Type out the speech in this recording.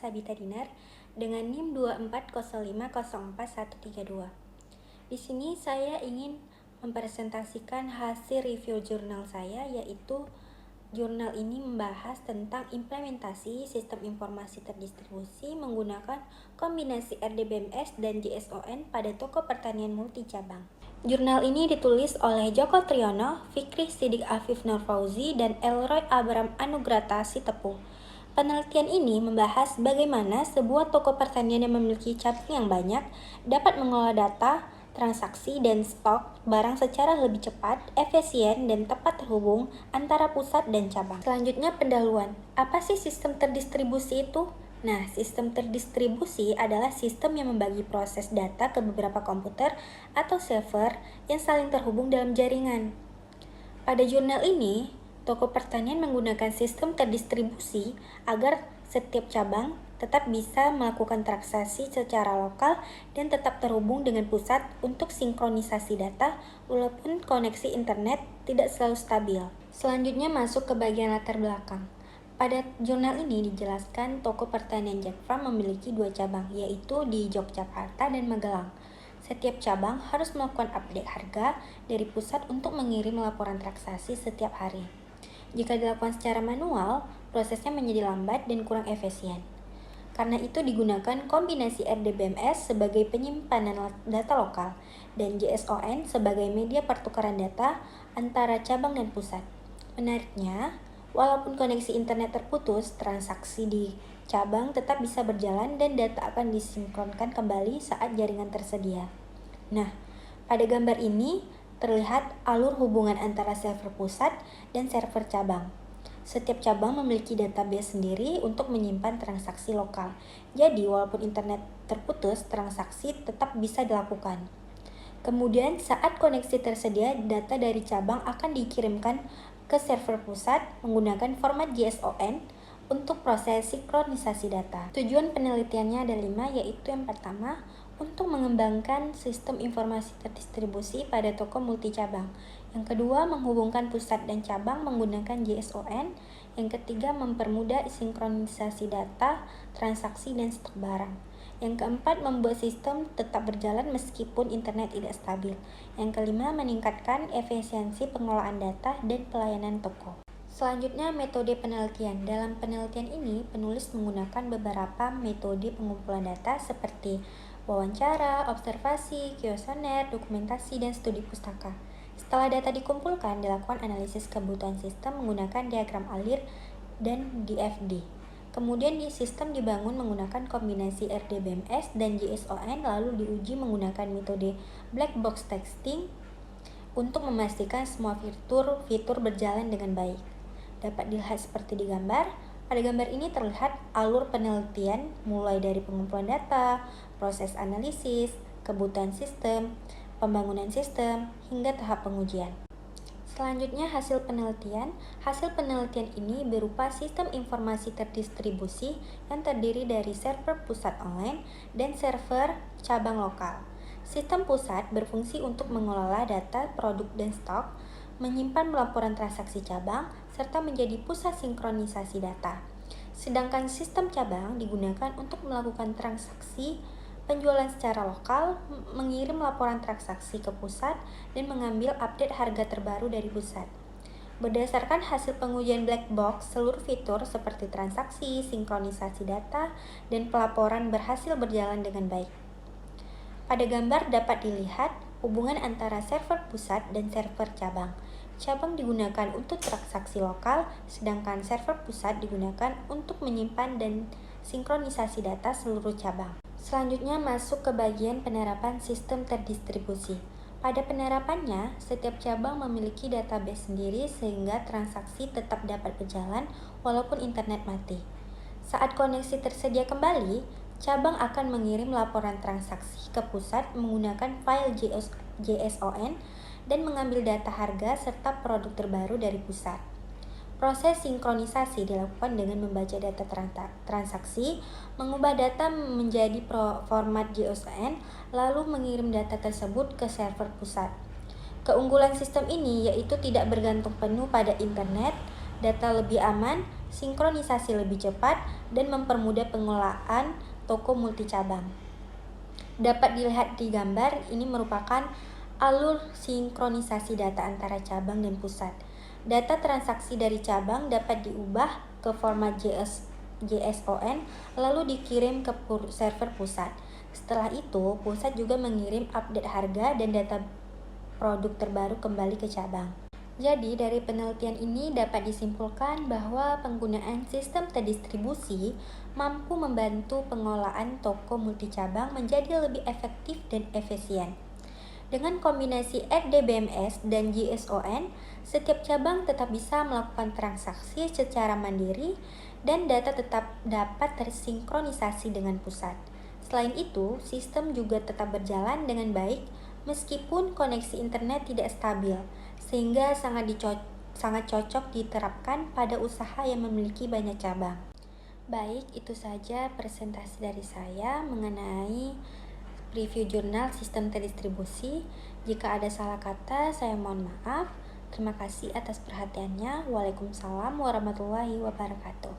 Sabita Dinar dengan NIM 240504132. Di sini saya ingin mempresentasikan hasil review jurnal saya, yaitu jurnal ini membahas tentang implementasi sistem informasi terdistribusi menggunakan kombinasi RDBMS dan JSON pada toko pertanian multi cabang. Jurnal ini ditulis oleh Joko Triyono, Fikri Siddiq Afif Nur Fauzi, dan Elroy Abram Anugrata Sitepu. Penelitian ini membahas bagaimana sebuah toko pertanian yang memiliki cabang yang banyak dapat mengolah data, transaksi, dan stok barang secara lebih cepat, efisien, dan tepat terhubung antara pusat dan cabang. Selanjutnya, pendahuluan. Apa sih sistem terdistribusi itu? Nah, sistem terdistribusi adalah sistem yang membagi proses data ke beberapa komputer atau server yang saling terhubung dalam jaringan. Pada jurnal ini, toko pertanian menggunakan sistem terdistribusi agar setiap cabang tetap bisa melakukan transaksi secara lokal dan tetap terhubung dengan pusat untuk sinkronisasi data walaupun koneksi internet tidak selalu stabil. Selanjutnya masuk ke bagian latar belakang. Pada jurnal ini dijelaskan toko pertanian Jack Farm memiliki 2 cabang, yaitu di Yogyakarta dan Magelang. Setiap cabang harus melakukan update harga dari pusat untuk mengirim laporan transaksi setiap hari. Jika dilakukan secara manual, prosesnya menjadi lambat dan kurang efisien. Karena itu digunakan kombinasi RDBMS sebagai penyimpanan data lokal dan JSON sebagai media pertukaran data antara cabang dan pusat. Menariknya, walaupun koneksi internet terputus, transaksi di cabang tetap bisa berjalan dan data akan disinkronkan kembali saat jaringan tersedia. Nah, pada gambar ini terlihat alur hubungan antara server pusat dan server cabang. Setiap cabang memiliki database sendiri untuk menyimpan transaksi lokal. Jadi, walaupun internet terputus, transaksi tetap bisa dilakukan. Kemudian, saat koneksi tersedia, data dari cabang akan dikirimkan ke server pusat menggunakan format JSON untuk proses sinkronisasi data. Tujuan penelitiannya ada 5, yaitu yang pertama, untuk mengembangkan sistem informasi terdistribusi pada toko multi cabang. Yang kedua, menghubungkan pusat dan cabang menggunakan JSON. Yang ketiga, mempermudah sinkronisasi data, transaksi, dan stok barang. Yang keempat, membuat sistem tetap berjalan meskipun internet tidak stabil. Yang kelima, meningkatkan efisiensi pengolahan data dan pelayanan toko. Selanjutnya, metode penelitian. Dalam penelitian ini, penulis menggunakan beberapa metode pengumpulan data seperti wawancara, observasi, kuesioner, dokumentasi, dan studi pustaka. Setelah data dikumpulkan, dilakukan analisis kebutuhan sistem menggunakan diagram alir dan DFD. Kemudian sistem dibangun menggunakan kombinasi RDBMS dan JSON, lalu diuji menggunakan metode black box testing untuk memastikan semua fitur berjalan dengan baik. Dapat dilihat seperti di gambar. Pada gambar ini terlihat alur penelitian mulai dari pengumpulan data, proses analisis, kebutuhan sistem, pembangunan sistem, hingga tahap pengujian. Selanjutnya hasil penelitian. Hasil penelitian ini berupa sistem informasi terdistribusi yang terdiri dari server pusat online dan server cabang lokal. Sistem pusat berfungsi untuk mengelola data, produk, dan stok, menyimpan laporan transaksi cabang, serta menjadi pusat sinkronisasi data. Sedangkan sistem cabang digunakan untuk melakukan transaksi penjualan secara lokal, mengirim laporan transaksi ke pusat, dan mengambil update harga terbaru dari pusat. Berdasarkan hasil pengujian black box, seluruh fitur seperti transaksi, sinkronisasi data, dan pelaporan berhasil berjalan dengan baik. Pada gambar dapat dilihat hubungan antara server pusat dan server cabang. Cabang digunakan untuk transaksi lokal, sedangkan server pusat digunakan untuk menyimpan dan sinkronisasi data seluruh cabang. Selanjutnya masuk ke bagian penerapan sistem terdistribusi. Pada penerapannya, setiap cabang memiliki database sendiri sehingga transaksi tetap dapat berjalan walaupun internet mati. Saat koneksi tersedia kembali, cabang akan mengirim laporan transaksi ke pusat menggunakan file JSON dan mengambil data harga serta produk terbaru dari pusat. Proses sinkronisasi dilakukan dengan membaca data transaksi, mengubah data menjadi format JSON, lalu mengirim data tersebut ke server pusat. Keunggulan sistem ini yaitu tidak bergantung penuh pada internet, data lebih aman, sinkronisasi lebih cepat, dan mempermudah pengelolaan toko multicabang. Dapat dilihat di gambar, ini merupakan alur sinkronisasi data antara cabang dan pusat. Data transaksi dari cabang dapat diubah ke format JSON lalu dikirim ke server pusat. Setelah itu, pusat juga mengirim update harga dan data produk terbaru kembali ke cabang. Jadi, dari penelitian ini dapat disimpulkan bahwa penggunaan sistem terdistribusi mampu membantu pengelolaan toko multicabang menjadi lebih efektif dan efisien. Dengan kombinasi RDBMS dan JSON, setiap cabang tetap bisa melakukan transaksi secara mandiri dan data tetap dapat tersinkronisasi dengan pusat. Selain itu, sistem juga tetap berjalan dengan baik meskipun koneksi internet tidak stabil, sehingga sangat cocok diterapkan pada usaha yang memiliki banyak cabang. Baik, itu saja presentasi dari saya mengenai review jurnal sistem terdistribusi. Jika ada salah kata, saya mohon maaf. Terima kasih atas perhatiannya. Waalaikumsalam warahmatullahi wabarakatuh.